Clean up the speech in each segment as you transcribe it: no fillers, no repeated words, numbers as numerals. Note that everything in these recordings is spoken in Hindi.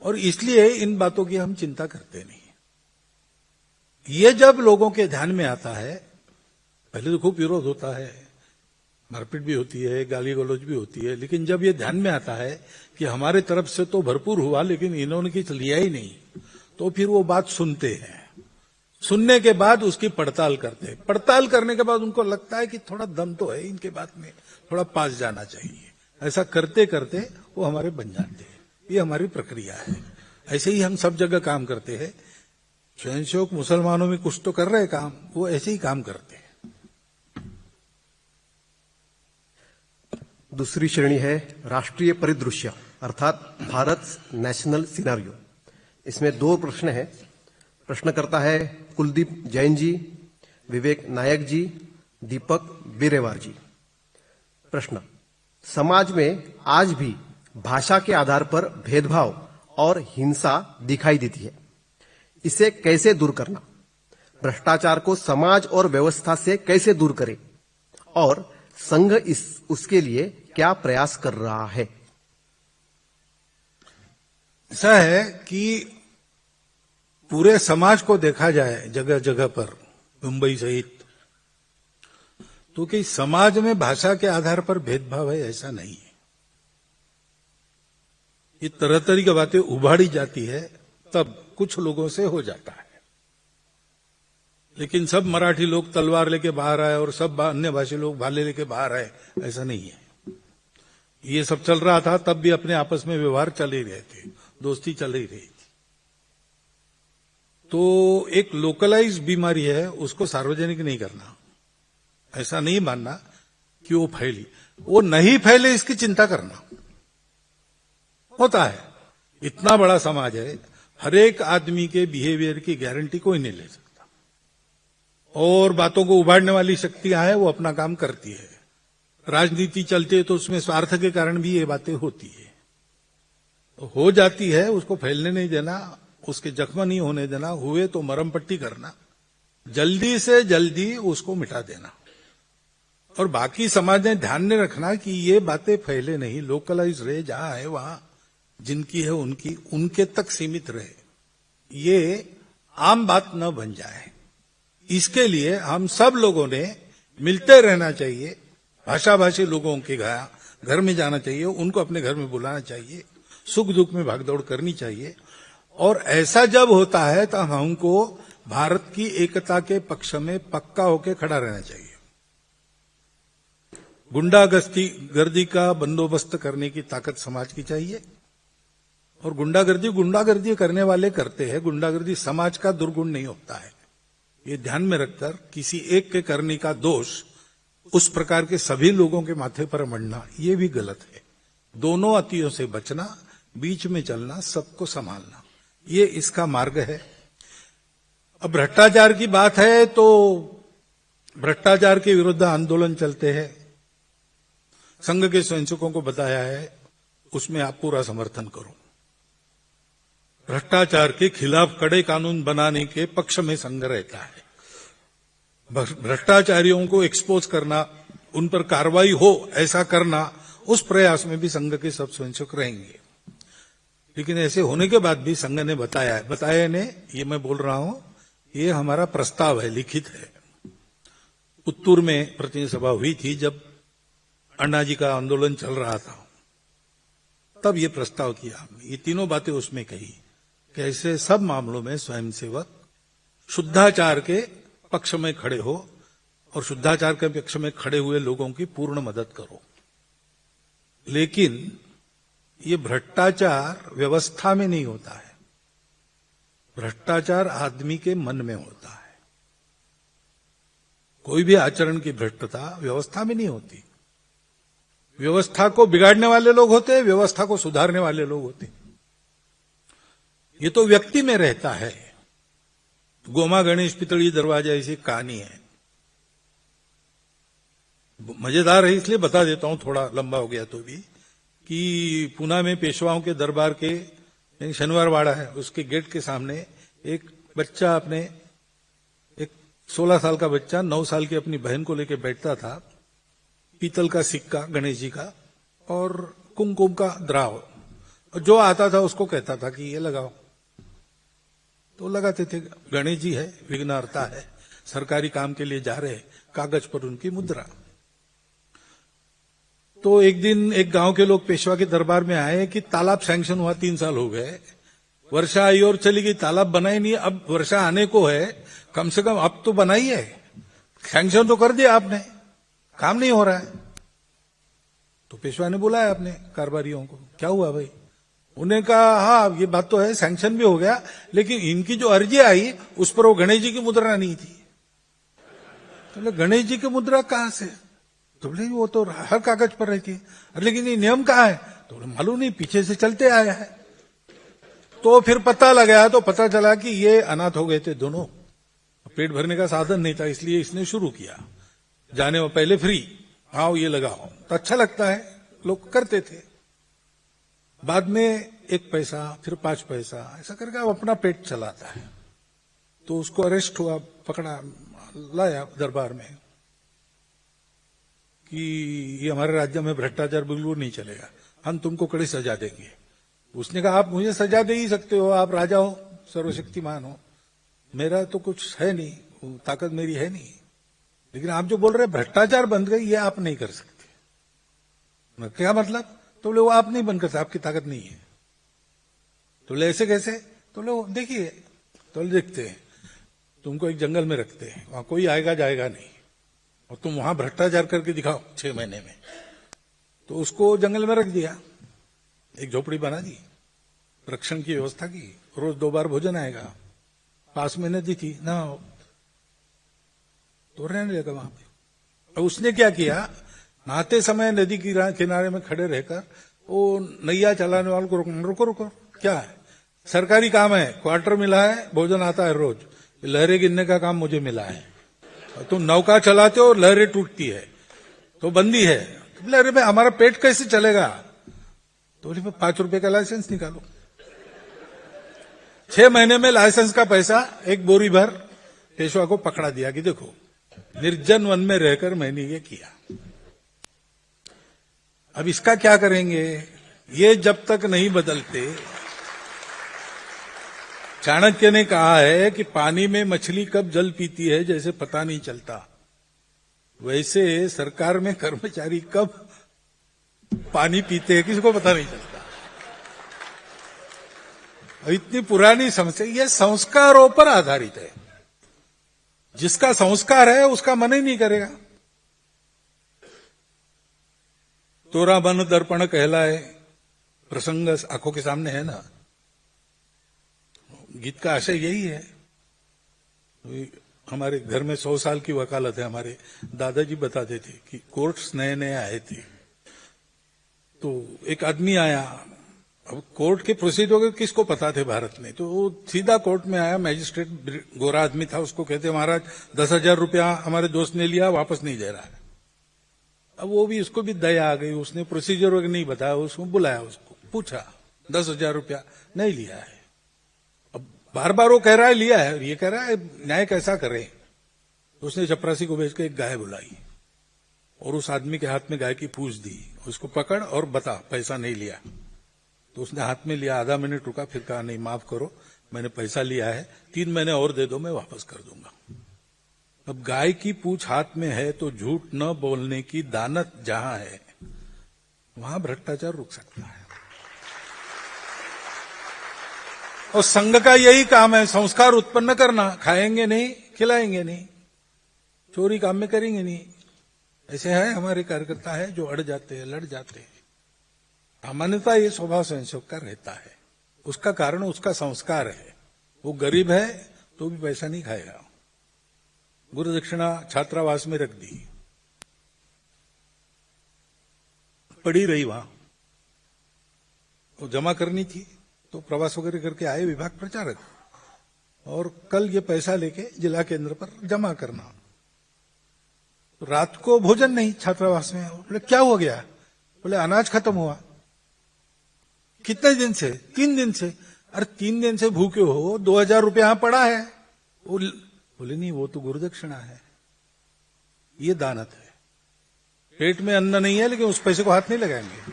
और इसलिए इन बातों की हम चिंता करते नहीं। ये जब लोगों के ध्यान में आता है, पहले तो खूब विरोध होता है, मारपीट भी होती है, गाली गलौज भी होती है, लेकिन जब ये ध्यान में आता है कि हमारे तरफ से तो भरपूर हुआ लेकिन इन्होंने कुछ लिया ही नहीं, तो फिर वो बात सुनते हैं। सुनने के बाद उसकी पड़ताल करते हैं। पड़ताल करने के बाद उनको लगता है कि थोड़ा दम तो है इनके बात में, थोड़ा पास जाना चाहिए। ऐसा करते करते वो हमारे बन जाते हैं। ये हमारी प्रक्रिया है। ऐसे ही हम सब जगह काम करते हैं। स्वयंसेवक मुसलमानों में कुछ तो कर रहे काम, वो ऐसे ही काम करते हैं। दूसरी श्रेणी है राष्ट्रीय परिदृश्य, अर्थात भारत नेशनल सिनारियो। इसमें 2 प्रश्न हैं। प्रश्न करता है कुलदीप जैन जी, विवेक नायक जी, दीपक बिरेवार जी। प्रश्न: समाज में आज भी भाषा के आधार पर भेदभाव और हिंसा दिखाई देती है। इसे कैसे दूर करना? भ्रष्टाचार को समाज और व्यवस्था से कैसे दूर करें? और संघ उसके लिए क्या प्रयास कर रहा है? ऐसा है कि पूरे समाज को देखा जाए जगह जगह पर, मुंबई सहित, तो कि समाज में भाषा के आधार पर भेदभाव है, ऐसा नहीं है। ये तरह तरह की बातें उभाड़ी जाती है, तब कुछ लोगों से हो जाता है। लेकिन सब मराठी लोग तलवार लेके बाहर आए और सब अन्य भाषी लोग भाले लेके बाहर आए, ऐसा नहीं है। ये सब चल रहा था तब भी अपने आपस में व्यवहार चल ही रहे थे, दोस्ती चल ही रही थी। तो एक लोकलाइज बीमारी है, उसको सार्वजनिक नहीं करना। ऐसा नहीं मानना कि वो फैली, वो नहीं फैले इसकी चिंता करना होता है। इतना बड़ा समाज है, हर एक आदमी के बिहेवियर की गारंटी कोई नहीं ले सकता, और बातों को उभारने वाली शक्तियां हैं, वो अपना काम करती है। राजनीति चलती है तो उसमें स्वार्थ के कारण भी ये बातें होती है, तो हो जाती है। उसको फैलने नहीं देना, उसके जख्म नहीं होने देना, हुए तो मरहम पट्टी करना, जल्दी से जल्दी उसको मिटा देना। और बाकी समाज ने ध्यान में रखना कि ये बातें फैले नहीं, लोकलाइज रहे, जहां है वहां जिनकी है उनकी, उनके तक सीमित रहे, ये आम बात न बन जाए। इसके लिए हम सब लोगों ने मिलते रहना चाहिए। भाषाभाषी लोगों के घर में जाना चाहिए, उनको अपने घर में बुलाना चाहिए, सुख दुख में भागदौड़ करनी चाहिए। और ऐसा जब होता है तो हमको भारत की एकता के पक्ष में पक्का होकर खड़ा रहना चाहिए। गुंडागर्दी का बंदोबस्त करने की ताकत समाज की चाहिए। और गुंडागर्दी करने वाले करते हैं। गुंडागर्दी समाज का दुर्गुण नहीं होता है, ये ध्यान में रखकर किसी एक के करने का दोष उस प्रकार के सभी लोगों के माथे पर मढ़ना, ये भी गलत है। दोनों अतियों से बचना, बीच में चलना, सबको संभालना, ये इसका मार्ग है। अब भ्रष्टाचार की बात है तो भ्रष्टाचार के विरुद्ध आंदोलन चलते हैं। संघ के स्वयंसेवकों को बताया है, उसमें आप पूरा समर्थन करो। भ्रष्टाचार के खिलाफ कड़े कानून बनाने के पक्ष में संघ रहता है। भ्रष्टाचारियों को एक्सपोज करना, उन पर कार्रवाई हो ऐसा करना, उस प्रयास में भी संघ के सब स्वयंसेवक रहेंगे। लेकिन ऐसे होने के बाद भी संघ ने बताया ने, ये मैं बोल रहा हूं, ये हमारा प्रस्ताव है, लिखित है। उत्तूर में प्रतिनिधि सभा हुई थी जब अण्णा जी का आंदोलन चल रहा था, तब ये प्रस्ताव किया हमने। ये तीनों बातें उसमें कही कि ऐसे सब मामलों में स्वयंसेवक शुद्धाचार के पक्ष में खड़े हो और शुद्धाचार के पक्ष में खड़े हुए लोगों की पूर्ण मदद करो। लेकिन ये भ्रष्टाचार व्यवस्था में नहीं होता है, भ्रष्टाचार आदमी के मन में होता है। कोई भी आचरण की भ्रष्टता व्यवस्था में नहीं होती। व्यवस्था को बिगाड़ने वाले लोग होते हैं, व्यवस्था को सुधारने वाले लोग होते हैं। ये तो व्यक्ति में रहता है। गोमा गणेश पितड़ी दरवाजा ऐसी कहानी है, मजेदार है इसलिए बता देता हूं, थोड़ा लंबा हो गया तो भी, कि पुणे में पेशवाओं के दरबार के शनिवार वाड़ा है, उसके गेट के सामने एक बच्चा अपने, एक 16 साल का बच्चा 9 साल की अपनी बहन को लेकर बैठता था। पीतल का सिक्का गणेश जी का और कुमकुम का द्राव और जो आता था उसको कहता था कि ये लगाओ, तो लगाते थे। गणेश जी है, विघ्नहर्ता है, सरकारी काम के लिए जा रहे, कागज पर उनकी मुद्रा। तो एक दिन एक गांव के लोग पेशवा के दरबार में आए कि तालाब सैंक्शन हुआ, 3 साल हो गए, वर्षा आई और चली गई, तालाब बना ही नहीं, अब वर्षा आने को है, कम से कम अब तो बना ही है, सैंक्शन तो कर दिया आपने, काम नहीं हो रहा है। तो पेशवा ने बुलाया अपने कारोबारियों को, क्या हुआ भाई? उन्हें कहा हाँ ये बात तो है, सैंक्शन भी हो गया, लेकिन इनकी जो अर्जी आई उस पर वो गणेश जी की मुद्रा नहीं थी। तो बोले गणेश जी की मुद्रा कहां से? तो बोले वो तो हर कागज पर रहती है। लेकिन ये नियम कहाँ है? तो बोले मालूम नहीं, पीछे से चलते आया है। तो फिर पता लगाया तो पता चला कि ये अनाथ हो गए थे दोनों, पेट भरने का साधन नहीं था, इसलिए इसने शुरू किया। जाने में पहले फ्री, आओ ये लगाओ, तो अच्छा लगता है, लोग करते थे। बाद में 1 पैसा, फिर 5 पैसा, ऐसा करके अब अपना पेट चलाता है। तो उसको अरेस्ट हुआ, पकड़ा, लाया दरबार में कि ये हमारे राज्य में भ्रष्टाचार बिल्कुल नहीं चलेगा, हम तुमको कड़ी सजा देंगे। उसने कहा आप मुझे सजा दे ही सकते हो, आप राजा हो, सर्वशक्तिमान हो, मेरा तो कुछ है नहीं, ताकत मेरी है नहीं, लेकिन आप जो बोल रहे हैं भ्रष्टाचार बंद गई, ये आप नहीं कर सकते। क्या मतलब? तो बोले वो आप नहीं बंद कर सकते, आपकी ताकत नहीं है। तो बोले ऐसे कैसे? तो बोले देखिए, तो देखते हैं, तुमको एक जंगल में रखते हैं, वहां कोई आएगा जाएगा नहीं, और तुम वहां भ्रष्टाचार करके दिखाओ 6 महीने में। तो उसको जंगल में रख दिया, एक झोपड़ी बना दी, रक्षण की व्यवस्था की, रोज 2 बार भोजन आएगा, पास में नदी थी ना, तो रहने लगा वहां पे। और उसने क्या किया, नहाते समय नदी की किनारे में खड़े रहकर वो नैया चलाने वालों को रुको रुको, क्या है, सरकारी काम है, क्वार्टर मिला है, भोजन आता है रोज, लहरें गिनने का काम मुझे मिला है, तुम नौका चलाते हो और लहरें टूटती है तो बंदी है। तो बोले अरे भाई हमारा पेट कैसे चलेगा? तो बोले 5 रुपए का लाइसेंस निकालो। 6 महीने में लाइसेंस का पैसा 1 बोरी भर पेशवा को पकड़ा दिया कि देखो निर्जन वन में रहकर मैंने ये किया। अब इसका क्या करेंगे? ये जब तक नहीं बदलते, चाणक्य ने कहा है कि पानी में मछली कब जल पीती है जैसे पता नहीं चलता, वैसे सरकार में कर्मचारी कब पानी पीते हैं किसी को पता नहीं चलता। इतनी पुरानी समस्या, ये संस्कारों पर आधारित है। जिसका संस्कार है उसका मन ही नहीं करेगा। तोरा मन दर्पण कहलाए, प्रसंग आंखों के सामने है ना। गीत का आशय यही है। हमारे घर में 100 साल की वकालत है। हमारे दादाजी बताते थे कि कोर्ट्स नए नए आए थे, तो एक आदमी आया, अब कोर्ट के प्रोसीजर किसको पता थे भारत में, तो वो सीधा कोर्ट में आया। मैजिस्ट्रेट गोरा आदमी था, उसको कहते महाराज 10,000 रुपया हमारे दोस्त ने लिया, वापस नहीं दे रहा है। अब वो भी, उसको भी दया आ गई, उसने प्रोसीजर वगैरह नहीं बताया, उसको बुलाया, उसको पूछा 10,000 रुपया नहीं लिया है। अब बार बार वो कह रहा है लिया है, ये कह रहा है न्याय कैसा करे। तो उसने चपरासी को भेज के एक गाय बुलाई और उस आदमी के हाथ में गाय की पूंछ दी, उसको पकड़ और बता पैसा नहीं लिया। तो उसने हाथ में लिया, आधा मिनट रुका, फिर कहा नहीं माफ करो, मैंने पैसा लिया है, 3 महीने और दे दो, मैं वापस कर दूंगा। अब गाय की पूंछ हाथ में है तो झूठ न बोलने की दानत जहां है वहां भ्रष्टाचार रुक सकता है। और संघ का यही काम है, संस्कार उत्पन्न करना। खाएंगे नहीं, खिलाएंगे नहीं, चोरी काम में करेंगे नहीं। ऐसे है हमारे कार्यकर्ता है जो अड़ जाते हैं, लड़ जाते हैं। सामान्यता ये स्वभाव संयोग का रहता है। उसका कारण उसका संस्कार है। वो गरीब है तो भी पैसा नहीं खाएगा। गुरु दक्षिणा छात्रावास में रख दी, पड़ी रही वहां, वो जमा करनी थी, तो प्रवास वगैरह करके आए विभाग प्रचारक, और कल ये पैसा लेके जिला केंद्र पर जमा करना। तो रात को भोजन नहीं छात्रावास में। बोले क्या हो गया? बोले अनाज खत्म हुआ। कितने दिन से? 3 दिन से। अरे 3 दिन से भूखे हो, 2,000 रुपया यहां पड़ा है। बोले नहीं, वो तो गुरुदक्षिणा है, ये दानत है। पेट में अन्न नहीं है लेकिन उस पैसे को हाथ नहीं लगाएंगे।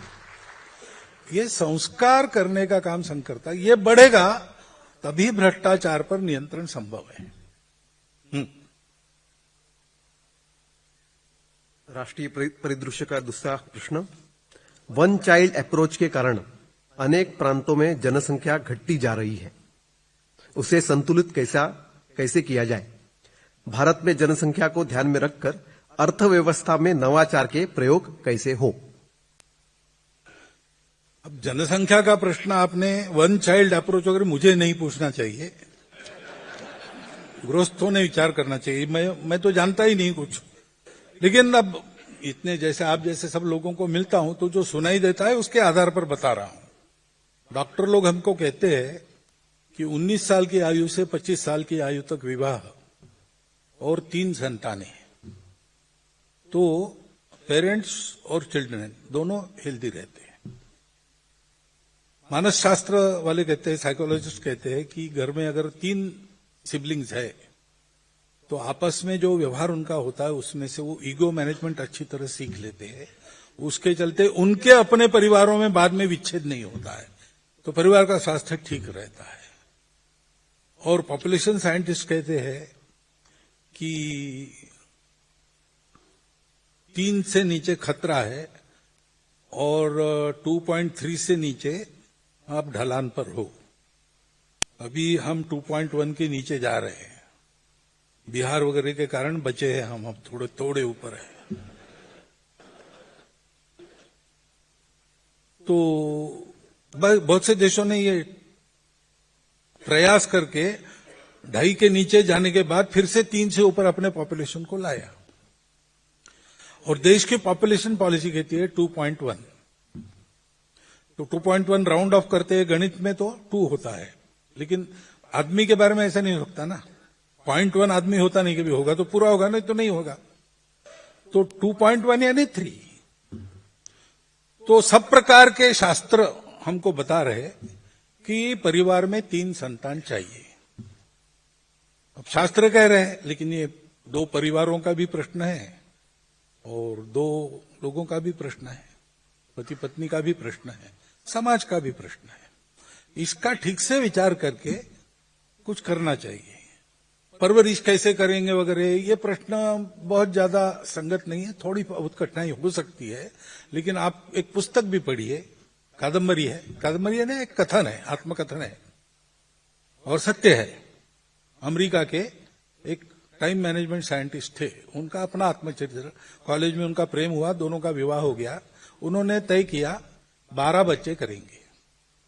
ये संस्कार करने का काम संघ करता है। ये बढ़ेगा तभी भ्रष्टाचार पर नियंत्रण संभव है। राष्ट्रीय परिदृश्य का दूसरा प्रश्न, वन चाइल्ड अप्रोच के कारण अनेक प्रांतों में जनसंख्या घटती जा रही है, उसे संतुलित कैसे किया जाए? भारत में जनसंख्या को ध्यान में रखकर अर्थव्यवस्था में नवाचार के प्रयोग कैसे हो? अब जनसंख्या का प्रश्न आपने वन चाइल्ड अप्रोच वगैरह मुझे नहीं पूछना चाहिए, गृहस्थों ने विचार करना चाहिए। मैं तो जानता ही नहीं कुछ। लेकिन अब इतने जैसे आप जैसे सब लोगों को मिलता हूं तो जो सुनाई देता है उसके आधार पर बता रहा हूं। डॉक्टर लोग हमको कहते हैं कि 19 साल की आयु से 25 साल की आयु तक विवाह और 3 संतानें, तो पेरेंट्स और चिल्ड्रन दोनों हेल्दी रहते हैं। मानस शास्त्र वाले कहते हैं, साइकोलॉजिस्ट कहते हैं कि घर में अगर 3 सिबलिंग्स है तो आपस में जो व्यवहार उनका होता है उसमें से वो ईगो मैनेजमेंट अच्छी तरह सीख लेते हैं। उसके चलते उनके अपने परिवारों में बाद में विच्छेद नहीं होता है, तो परिवार का स्वास्थ्य ठीक रहता है। और पॉपुलेशन साइंटिस्ट कहते हैं कि 3 से नीचे खतरा है और 2.3 से नीचे आप ढलान पर हो। अभी हम 2.1 के नीचे जा रहे हैं, बिहार वगैरह के कारण बचे हैं हम, अब थोड़े ऊपर है। तो बहुत से देशों ने ये प्रयास करके 2.5 के नीचे जाने के बाद फिर से 3 से ऊपर अपने पॉपुलेशन को लाया। और देश की पॉपुलेशन पॉलिसी कहती है 2.1, तो 2.1 राउंड ऑफ करते हैं, गणित में तो 2 होता है, लेकिन आदमी के बारे में ऐसा नहीं होता ना। 0.1 आदमी होता नहीं, कभी होगा तो पूरा होगा, नहीं तो नहीं होगा। तो 2.1 यानी 3। तो सब प्रकार के शास्त्र हमको बता रहे कि परिवार में 3 संतान चाहिए। अब शास्त्र कह रहे हैं, लेकिन ये 2 परिवारों का भी प्रश्न है और 2 लोगों का भी प्रश्न है, पति पत्नी का भी प्रश्न है, समाज का भी प्रश्न है। इसका ठीक से विचार करके कुछ करना चाहिए। परवरिश कैसे करेंगे वगैरह, ये प्रश्न बहुत ज्यादा संगत नहीं है, थोड़ी बहुत कठिनाई हो सकती है। लेकिन आप एक पुस्तक भी पढ़िए, कादम्बरी है ना, एक कथन है, आत्मकथन है और सत्य है। अमेरिका के एक टाइम मैनेजमेंट साइंटिस्ट थे, उनका अपना आत्मचरित्र। कॉलेज में उनका प्रेम हुआ, दोनों का विवाह हो गया। उन्होंने तय किया 12 बच्चे करेंगे,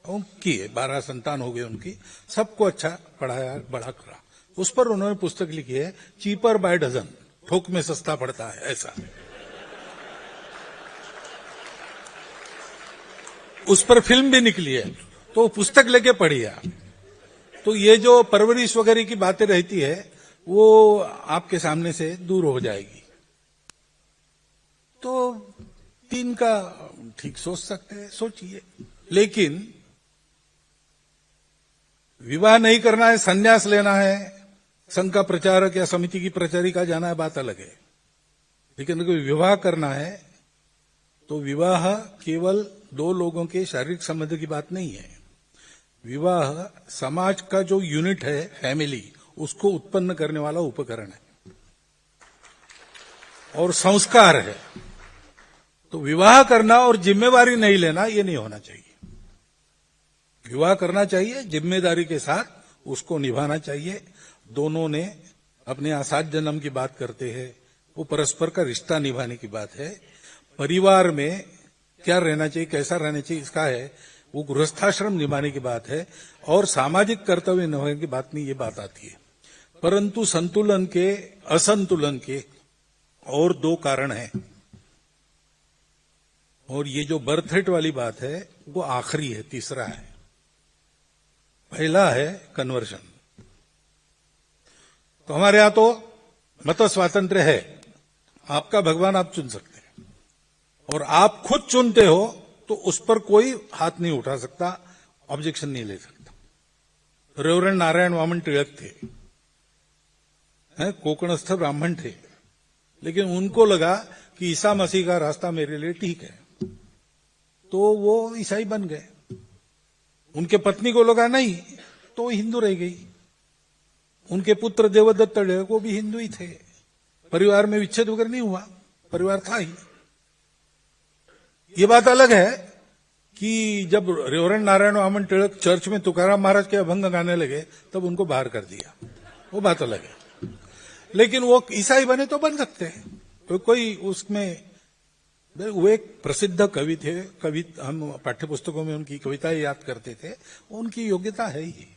किए 12 संतान हो गए उनकी, सबको अच्छा पढ़ाया, बड़ा करा। उस पर उन्होंने पुस्तक लिखी है, चीपर बाय डजन, थोक में सस्ता पड़ता है, ऐसा। उस पर फिल्म भी निकली है, तो पुस्तक लेके पढ़िए। तो ये जो परवरिश वगैरह की बातें रहती है वो आपके सामने से दूर हो जाएगी। तो 3 का ठीक सोच सकते हैं, सोचिए। लेकिन विवाह नहीं करना है, संन्यास लेना है, संघ का प्रचारक या समिति की प्रचारिका जाना है, बात अलग है। लेकिन अगर विवाह करना है तो विवाह केवल 2 लोगों के शारीरिक संबंध की बात नहीं है। विवाह समाज का जो यूनिट है, फैमिली, उसको उत्पन्न करने वाला उपकरण है और संस्कार है। तो विवाह करना और जिम्मेवारी नहीं लेना, ये नहीं होना चाहिए। विवाह करना चाहिए, जिम्मेदारी के साथ उसको निभाना चाहिए। दोनों ने अपने 7 जन्म की बात करते हैं, वो परस्पर का रिश्ता निभाने की बात है। परिवार में क्या रहना चाहिए, कैसा रहना चाहिए, इसका है, वो गृहस्थाश्रम निभाने की बात है। और सामाजिक कर्तव्य निभाने की बात में ये बात आती है। परंतु संतुलन के, असंतुलन के और 2 कारण हैं। और ये जो बर्थ रेट वाली बात है वो आखिरी है, तीसरा है। पहला है कन्वर्शन। तो हमारे यहां तो मत स्वातंत्र्य है, आपका भगवान आप चुन सकते हैं और आप खुद चुनते हो तो उस पर कोई हाथ नहीं उठा सकता, ऑब्जेक्शन नहीं ले सकता। रेवरेंड नारायण वामन टिळक थे, कोकणस्थ ब्राह्मण थे, लेकिन उनको लगा कि ईसा मसीह का रास्ता मेरे लिए ठीक है, तो वो ईसाई बन गए। उनके पत्नी को लगा नहीं तो वो हिंदू रह गई। उनके पुत्र देवदत्त वो भी हिंदू ही थे। परिवार में विच्छेद वगैरह नहीं हुआ, परिवार था ही। ये बात अलग है कि जब रेवरेंड नारायण वामन टिळक चर्च में तुकाराम महाराज के अभंग गाने लगे तब उनको बाहर कर दिया, वो बात अलग है। लेकिन वो ईसाई बने तो बन सकते हैं, तो कोई उसमें। वो एक प्रसिद्ध कवि थे, हम पाठ्य पुस्तकों में उनकी कविताएं याद करते थे। उनकी योग्यता है ही,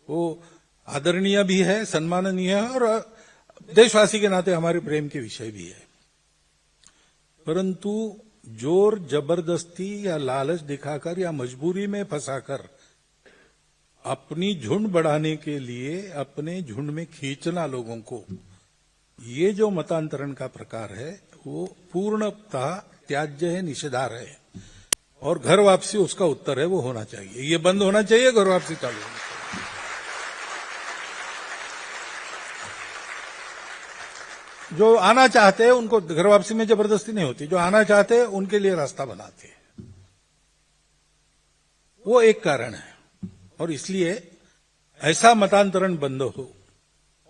वो आदरणीय भी है, सम्माननीय है और देशवासी के नाते हमारे प्रेम के विषय भी है। परंतु जोर जबरदस्ती या लालच दिखाकर या मजबूरी में फंसाकर अपनी झुंड बढ़ाने के लिए अपने झुंड में खींचना लोगों को, ये जो मतांतरण का प्रकार है वो पूर्णतः त्याज्य है, निषेधार्ह है। और घर वापसी उसका उत्तर है, वो होना चाहिए। ये बंद होना चाहिए, घर वापसी चालू होना चाहिए। जो आना चाहते हैं उनको घर वापसी में जबरदस्ती नहीं होती, जो आना चाहते हैं उनके लिए रास्ता बनाते हैं। वो एक कारण है। और इसलिए ऐसा मतांतरण बंद हो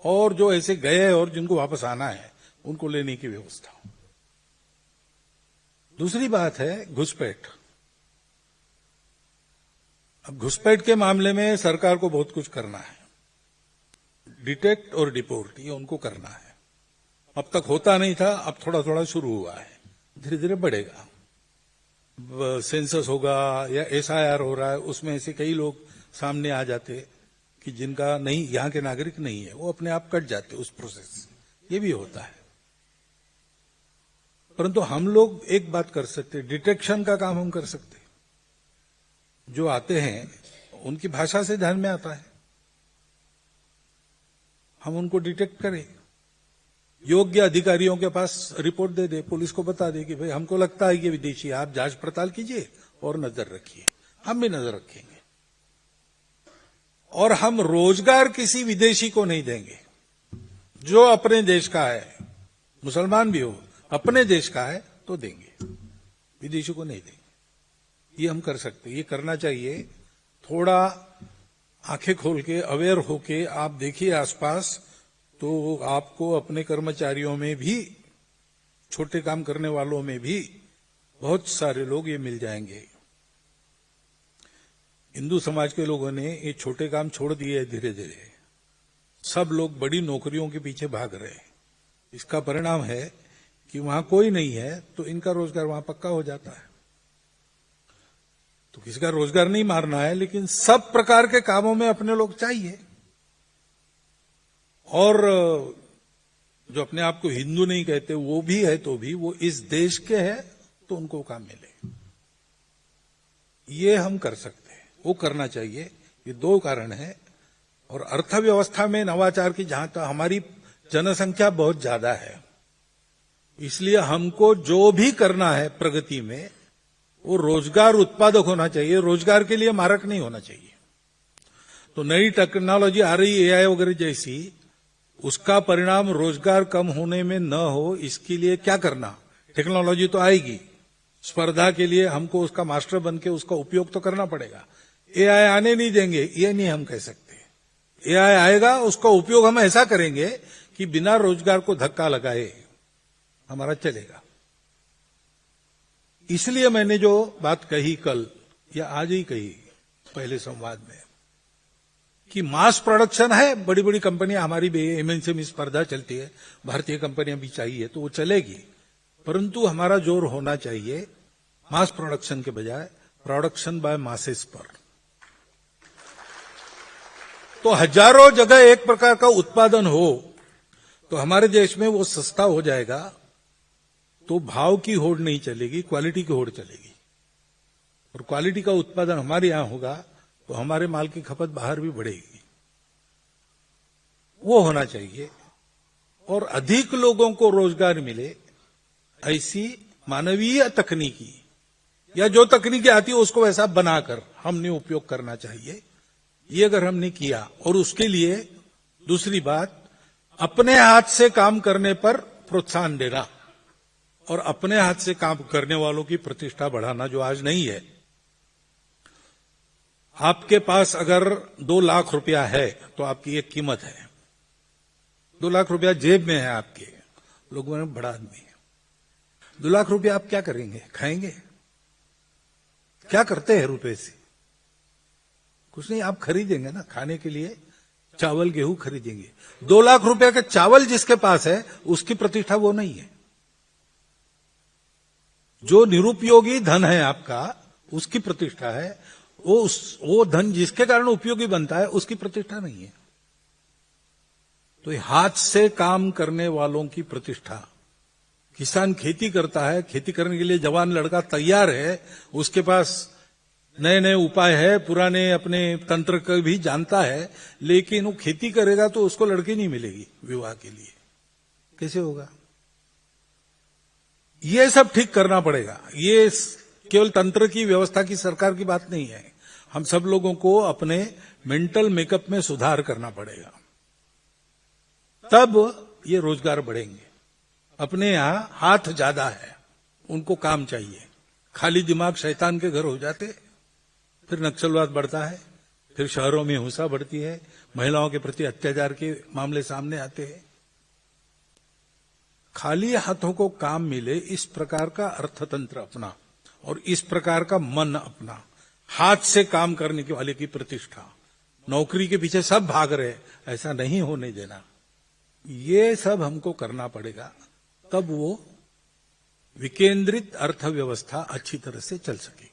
और जो ऐसे गए और जिनको वापस आना है उनको लेने की व्यवस्था हो। दूसरी बात है घुसपैठ। अब घुसपैठ के मामले में सरकार को बहुत कुछ करना है। डिटेक्ट और डिपोर्ट ये उनको करना है। अब तक होता नहीं था, अब थोड़ा थोड़ा शुरू हुआ है, धीरे धीरे बढ़ेगा। सेंसस होगा या एसआईआर हो रहा है, उसमें ऐसे कई लोग सामने आ जाते कि जिनका नहीं, यहां के नागरिक नहीं है, वो अपने आप कट जाते उस प्रोसेस से। ये भी होता है। परंतु हम लोग एक बात कर सकते, डिटेक्शन का काम हम कर सकते। जो आते हैं उनकी भाषा से ध्यान में आता है, हम उनको डिटेक्ट करें। योग्य अधिकारियों के पास रिपोर्ट दे दे, पुलिस को बता दे कि भाई हमको लगता है कि विदेशी, आप जांच पड़ताल कीजिए और नजर रखिए। हम भी नजर रखेंगे। और हम रोजगार किसी विदेशी को नहीं देंगे। जो अपने देश का है, मुसलमान भी हो, अपने देश का है तो देंगे, विदेशी को नहीं देंगे। ये हम कर सकते, ये करना चाहिए। थोड़ा आंखें खोल के, अवेयर होके आप देखिए आसपास, तो आपको अपने कर्मचारियों में भी, छोटे काम करने वालों में भी बहुत सारे लोग ये मिल जाएंगे। हिंदू समाज के लोगों ने ये छोटे काम छोड़ दिए धीरे धीरे। सब लोग बड़ी नौकरियों के पीछे भाग रहे हैं। इसका परिणाम है कि वहां कोई नहीं है तो इनका रोजगार वहां पक्का हो जाता है। तो किसी का रोजगार नहीं मारना है, लेकिन सब प्रकार के कामों में अपने लोग चाहिए। और जो अपने आप को हिंदू नहीं कहते वो भी है, तो भी वो इस देश के हैं तो उनको काम मिले। ये हम कर सकते हैं, वो करना चाहिए। ये दो कारण है। और अर्थव्यवस्था में नवाचार की, जहां तक हमारी जनसंख्या बहुत ज्यादा है, इसलिए हमको जो भी करना है प्रगति में, वो रोजगार उत्पादक होना चाहिए, रोजगार के लिए मारक नहीं होना चाहिए। तो नई टेक्नोलॉजी आ रही, एआई वगैरह जैसी, उसका परिणाम रोजगार कम होने में न हो, इसके लिए क्या करना? टेक्नोलॉजी तो आएगी, स्पर्धा के लिए हमको उसका मास्टर बन के उसका उपयोग तो करना पड़ेगा। एआई आने नहीं देंगे, ये नहीं हम कह सकते। एआई आएगा, उसका उपयोग हम ऐसा करेंगे कि बिना रोजगार को धक्का लगाए हमारा चलेगा। इसलिए मैंने जो बात कही कल या आज ही कही पहले संवाद में कि मास प्रोडक्शन है, बड़ी बड़ी कंपनियां, हमारी भी एमएनसी में स्पर्धा चलती है, भारतीय कंपनियां भी चाहिए तो वो चलेगी। परंतु हमारा जोर होना चाहिए मास प्रोडक्शन के बजाय प्रोडक्शन बाय मासेस पर। तो हजारों जगह एक प्रकार का उत्पादन हो तो हमारे देश में वो सस्ता हो जाएगा, तो भाव की होड़ नहीं चलेगी, क्वालिटी की होड़ चलेगी। और क्वालिटी का उत्पादन हमारे यहां होगा तो हमारे माल की खपत बाहर भी बढ़ेगी। वो होना चाहिए। और अधिक लोगों को रोजगार मिले, ऐसी मानवीय तकनीकी या जो तकनीकी आती है उसको वैसा बनाकर हमने उपयोग करना चाहिए। ये अगर हमने किया, और उसके लिए दूसरी बात, अपने हाथ से काम करने पर प्रोत्साहन देना और अपने हाथ से काम करने वालों की प्रतिष्ठा बढ़ाना, जो आज नहीं है। आपके पास अगर 2 लाख रुपया है तो आपकी एक कीमत है। 2 लाख रुपया जेब में है आपके, लोगों में बड़ा आदमी है। 2 लाख रुपया आप क्या करेंगे? खाएंगे? क्या करते हैं रुपए से? कुछ नहीं, आप खरीदेंगे ना खाने के लिए, चावल गेहूं खरीदेंगे। 2 लाख रुपए का चावल जिसके पास है उसकी प्रतिष्ठा वो नहीं है। जो निरुपयोगी धन है आपका, उसकी प्रतिष्ठा है। वो धन जिसके कारण उपयोगी बनता है उसकी प्रतिष्ठा नहीं है। तो ये हाथ से काम करने वालों की प्रतिष्ठा। किसान खेती करता है, खेती करने के लिए जवान लड़का तैयार है, उसके पास नए नए उपाय है, पुराने अपने तंत्र को भी जानता है, लेकिन वो खेती करेगा तो उसको लड़की नहीं मिलेगी विवाह के लिए। कैसे होगा? ये सब ठीक करना पड़ेगा। ये केवल तंत्र की व्यवस्था की, सरकार की बात नहीं है। हम सब लोगों को अपने मेंटल मेकअप में सुधार करना पड़ेगा, तब ये रोजगार बढ़ेंगे। अपने यहां हाथ ज्यादा है, उनको काम चाहिए। खाली दिमाग शैतान के घर हो जाते, फिर नक्सलवाद बढ़ता है, फिर शहरों में हिंसा बढ़ती है, महिलाओं के प्रति अत्याचार के मामले सामने आते हैं। खाली हाथों को काम मिले, इस प्रकार का अर्थतंत्र अपना और इस प्रकार का मन अपना, हाथ से काम करने के वाले की प्रतिष्ठा। नौकरी के पीछे सब भाग रहे, ऐसा नहीं होने देना। ये सब हमको करना पड़ेगा, तब वो विकेंद्रित अर्थव्यवस्था अच्छी तरह से चल सके।